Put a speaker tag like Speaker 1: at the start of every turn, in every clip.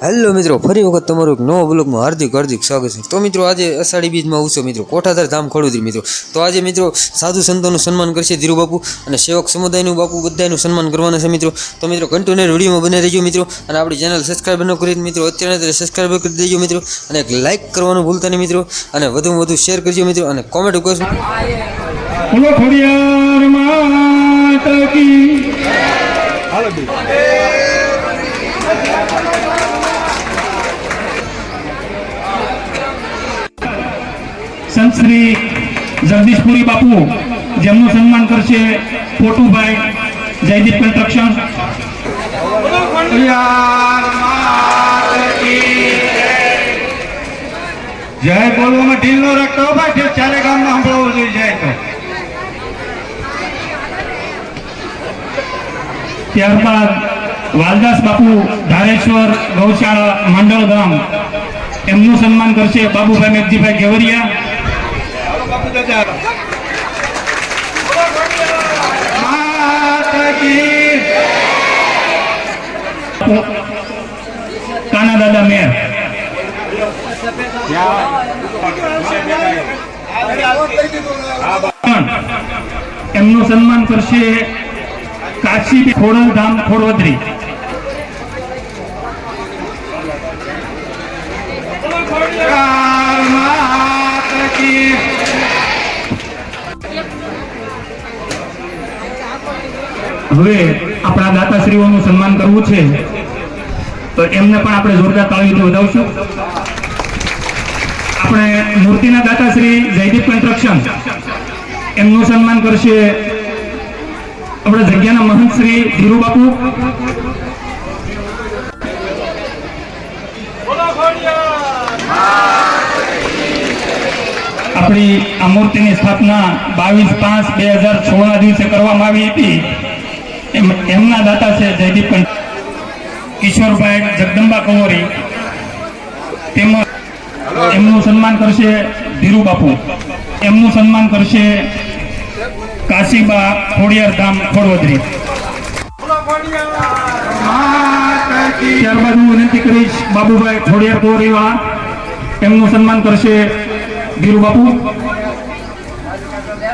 Speaker 1: Hello મિત્રો, ફરી વખત તમારું એક નવો બ્લોગમાં હાર્દિક સ્વાગત છે। તો મિત્રો આજે અષાઢી બીજમાં ઉત્સવ મિત્રો કોઠાધાર ધામ ખડોદરી મિત્રો। તો આજે મિત્રો સાધુ સંતોનું સન્માન કરશે ધીરુ બાપુ અને સેવક સમુદાયનું બાપુ બધાનું સન્માન કરવાના છે મિત્રો। તો મિત્રો કન્ટિન્યુ વિડીયોમાં બને રહેજો મિત્રો અને આપણી ચેનલ સબસ્ક્રાઈબ ન કરી મિત્રો અત્યારે સબસ્ક્રાઈબ કરી દેજો મિત્રો અને એક લાઇક કરવાનું ભૂલતા નહીં મિત્રો અને વધુમાં વધુ શેર કરજો મિત્રો અને કોમેન્ટ કરજો।
Speaker 2: સંત શ્રી જગદીશપુરી બાપુ જેમનું સન્માન કરશે પોટુભાઈ જયદીપ કન્સ્ટ્રક્શન।
Speaker 3: જય બોલવામાં ઢીલ નો રાખતો ભાઈ, ચારે ગામમાં સાંભળવું જોઈએ જાય તો।
Speaker 2: ત્યારબાદ વાલદાસ બાપુ ધારેશ્વર ગૌશાળા મંડળ ગામ એમનું સન્માન કરશે બાબુભાઈ મેઘજીભાઈ ગેવરિયા। કાના દાદા મેર એમનું સન્માન કરશે કાશી ખોડલધામ ખોડવદરી। હવે આપણા દાતાશ્રીઓનું સન્માન કરવું છે તો એમને પણ આપણે જોરદાર તાળીઓથી વધાવશું। આપણે મૂર્તિના દાતાશ્રી જયદીપ કન્સ્ટ્રક્શન એમનું સન્માન કરશે આપણા જગ્યાના મહંત શ્રી ધીરુ બાપુ। આપણી આ મૂર્તિની સ્થાપના 22/5/2016 દિવસે કરવામાં આવી હતી। એમના દાતા છે જયદીપ કિશોરભાઈ જગદંબા કંવરી, તેમજ એમનું સન્માન કરશે ધીરુ બાપુ, એમનું સન્માન કરશે કાશીબા ખોડિયાર ધામ ખોડવદરી। ત્યારબાદ હું વિનંતી કરીશ બાબુભાઈ ખોડિયાર કોરીવાળા, એમનું સન્માન કરશે ધીરુ બાપુ।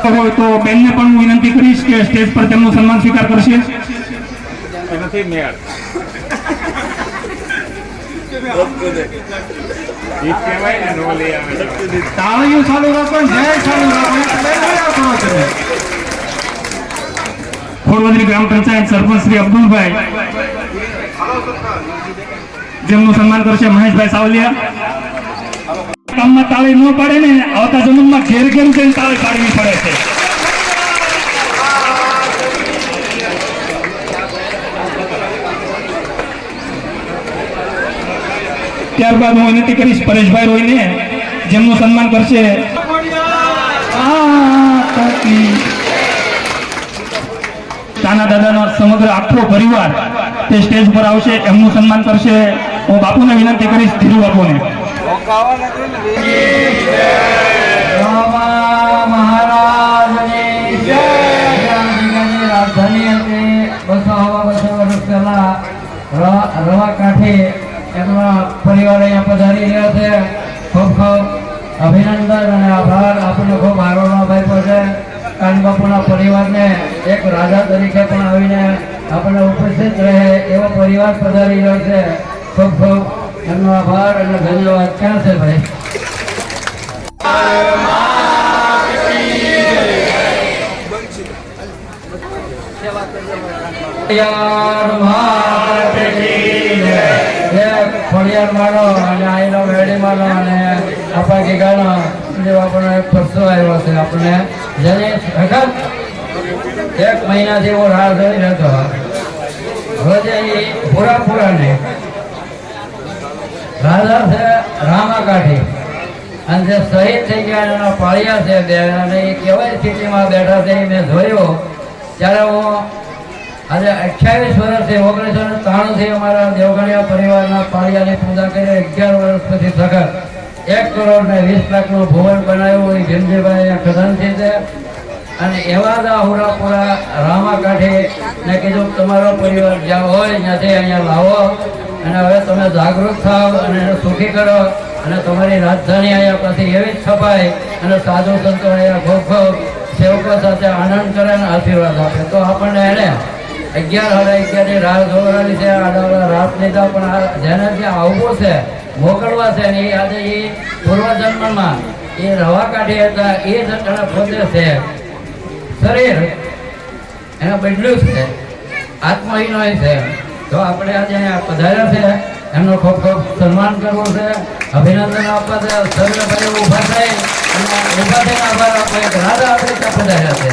Speaker 2: હોય તો બેનને પણ હું વિનંતી કરીશ કે સ્ટેજ પર તેમનું સન્માન સ્વીકાર કરશે।
Speaker 3: તાળીઓ ચાલુ રાખો, જય ચાલુ રાખો।
Speaker 2: ખોડવદરી ગ્રામ પંચાયત સરપંચ શ્રી અબ્દુલભાઈ જેમનું સન્માન કરશે મહેશભાઈ સાવલિયા। કામમાં તાળી ન પાડે ને આવતા જન્મમાં ઘેર ઘેર જઈને તાળી પાડવી પડે છે। ત્યારબાદ હું વિનંતી કરીશ પરેશભાઈ રોયને જેમનું સન્માન કરશે તાના દાદાનો સમગ્ર આખો પરિવાર તે સ્ટેજ પર આવશે, એમનું સન્માન કરશે। હું બાપુને વિનંતી કરીશ ધીરુ બાપુને।
Speaker 4: મહારાજની જય। રાજધાની હતી 200 વર્ષ પહેલા રવા કાંઠે એમના પરિવાર અહીંયા પધારી રહ્યા છે। ખૂબ ખૂબ અભિનંદન અને આભાર આપણને ખૂબ આરોગ્ય ભાઈ છે। કાન બાપુના પરિવારને એક રાજા તરીકે પણ આવીને આપણને ઉપસ્થિત રહે એવો પરિવાર પધારી રહ્યો છે। ખૂબ ખૂબ એમનો આભાર અને ધન્યવાદ। ક્યાં છે ભાઈ? ખોડિયાર માનો અને આઈનો વેડી માનો અને આપણા ગીગાનો જેવો આપણને એક પરસો આવ્યો છે આપણને, જેની હકત 1 મહિનાથી હું રાહ જોઈ રહેતો। હવે જે પૂરા ને રાજા છે રામા કાઠી અને જે શહીદ થઈ ગયા એના પાળિયા છે બે, અને એ કેવાય સ્થિતિમાં બેઠા છે મેં જોયો ત્યારે હું આજે 28 વર્ષથી 1993 અમારા દેવગણિયા પરિવારના પાળિયાની પૂજા કરી 11 વર્ષ પછી સખત 1 કરોડ ને 20 લાખનું ભવન બનાવ્યું એ ભીમજીભાઈ અહીંયા ખજાનચી છે. અને એવા જ હુરાપુરા રામાકાઠી ને કીધું તમારો પરિવાર જ્યાં હોય ત્યાંથી અહીંયા લાવો અને હવે તમે જાગૃત થાવ અને એને સુખી કરો અને તમારી રાજધાની અહીંયા પછી એવી જ છપાય અને સાધુ સંતો અહીંયા ખૂબ ખૂબ સેવકો સાથે આનંદ કરે અને આશીર્વાદ આપે. તો આપણને એને 11:30 રાહ જોવાની છે. આડા રાત લીધા પણ જેને ત્યાં આવવું છે મોકલવા છે ને એ આજે એ પૂર્વજન્મમાં એ રવા કાઢી હતા એ જ અટાણે પોતે છે. શરીર એને બદલ્યું છે, આત્મહીનો છે. તો આપણે આજે અહીંયા પધાર્યા છે એમનો ખૂબ ખૂબ સન્માન કરવો છે, અભિનંદન આપવા છે. સર્વભાઈ ઊભા થઈ અને ઊભા થઈને આભાર આપો. એક રાજા આપણે ત્યાં પધાર્યા છે.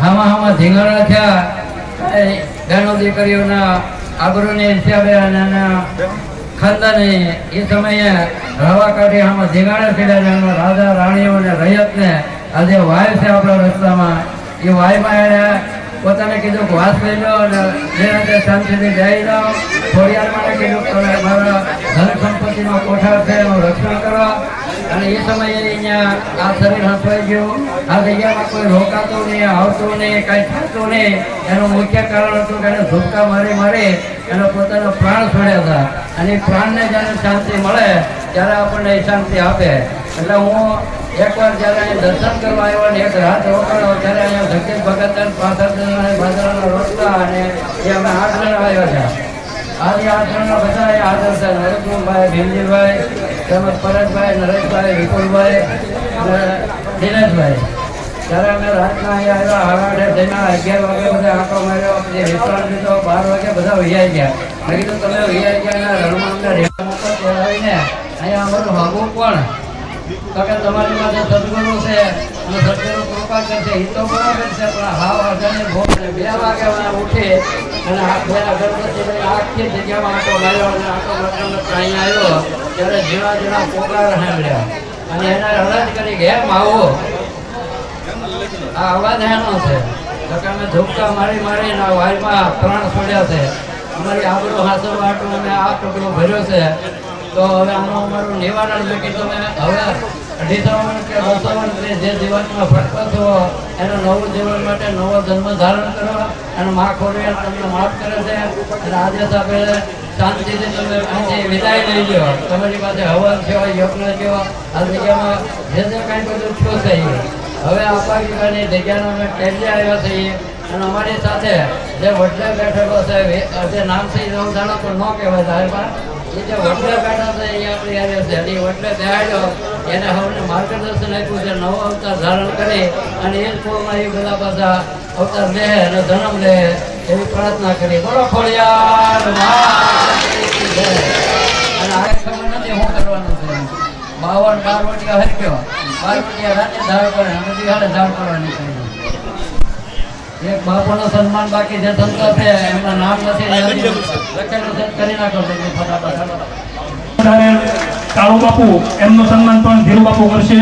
Speaker 4: હામાં ધીંગાણા થયા ગાનો દીકરીઓના આબરૂની હિસાબે અને એના ખાનદાની એ સમયે રવા કાઢી આમાં ધીંગાણા પીડ્યા. રાજા રાણીઓ અને રૈયતને આજે વાય છે આપણા રસ્તામાં એ વાયમાં એને પોતાને કીધું કે વાસ લઈ લો અને જે રીતે શાંતિથી જઈ લો. ખોડિયારમાં કીધું તમે મારા ધન સંપત્તિનો કોઠાર છે એનું રક્ષણ કરો. અને એ સમયે અહીંયા આ શરીર હસવાઈ ગયું. આ જગ્યામાં કોઈ રોકાતું નહીં, આવતું નહીં, કાંઈ થતું નહીં. એનું મુખ્ય કારણ હતું કે એને ધૂપકા મારી મારી એનો પોતાનો પ્રાણ છોડ્યા હતા. અને એ પ્રાણને જ્યારે શાંતિ મળે ત્યારે આપણને શાંતિ આપે. એટલે હું એકવાર જ્યારે અહીં દર્શન કરવા આવ્યો અને એક રાત રોકાયો ત્યારે અહીંયા જગદીશ ભગત 65 જણા બાજરાના રોટલા અને એ અમે 8 જણા આવ્યા હતા. આજે 8 જણા બધા હાજર છે. નરેશભાઈ, ભીમજીભાઈ, તેમજ પરેશભાઈ, નરેશભાઈ, વિપુલભાઈ અને દિનેશભાઈ. ત્યારે અમે રાતના અહીંયા આવ્યા 8:30 11 વાગે બધા આંખો માર્યો, પછી વિશ્રામ લીધો. 12 વાગે બધા વૈયા ગયા. મેં કીધું તમે વૈયા ગયા રણમાં અમને રેવા મૂકો આવીને અહીંયા અમારું ભાગવું પણ તો કે તમારી પાસે સદગુરુ છે અને સદગુરુ કૃપા કરશે એ તો બરાબર છે. પણ હાવ અજાણી ભોગ 2 વાગે ઉઠી અને ગણપતિ આખી જગ્યામાં આંટો માર્યો અને આંટો મારવાનો અહીંયા આવ્યો ત્યારે ઝીણા ઝીણા પોકાર સાંભળ્યા અને એને અરજ કરી કે એમ આવો આ અવાજ એનો છે. તો કે અમે ધૂપકા મારી મારીને આ વાયમાં પ્રાણ છોડ્યા છે. અમારી આબરૂ હાંસવા આટલું અમે આ ટુકડો ભર્યો છે. તો હવે આનું અમારું નિવારણ છે કે તમે હવે 250 કે 250 જે જીવનમાં ભટકો છો એનું નવું જીવન માટે નવો જન્મ ધારણ કરો અને મા ખોડિયાર તમને માફ કરે છે. અને આજે આપણે શાંતિથી તમે અહીંથી વિદાય લઈ લો. તમારી પાસે હવન છે, યજ્ઞ છે, આ જગ્યામાં જે કાંઈ બધું થયું છે હવે અપાગીની જગ્યાનો અમે ટેલી આવ્યા છીએ. અને અમારી સાથે જે વડલે બેઠેલો છે જે નામ છે એ જાણો પણ ન કહેવાય સાહેબમાં એ જે વડલે બેઠા છે એ આપણી આવ્યા છે. અને વડલે બેહાડ્યો એને હવે માર્ગદર્શન આપ્યું છે નવો અવતાર ધારણ કરી અને એ જ પૂર્ણ એ બધા પાછા અવતાર લે અને જન્મ લે એવી પ્રાર્થના કરી. બોલો ખોડિયાર અને આ ખબર નથી શું કરવાનું છે. 52 વટીયા હરક્યો 12 વટીયા રાતે ધાર કરે અને દિહાડે ધાર કરવાની છે. એક બાપુનું સન્માન બાકી જે સંતો છે એમના નામ નથી લખેલું છે કરી નાખો ફટાફટ.
Speaker 2: કાળુ બાપુ એમનું સન્માન પણ ધીરુ બાપુ કરશે.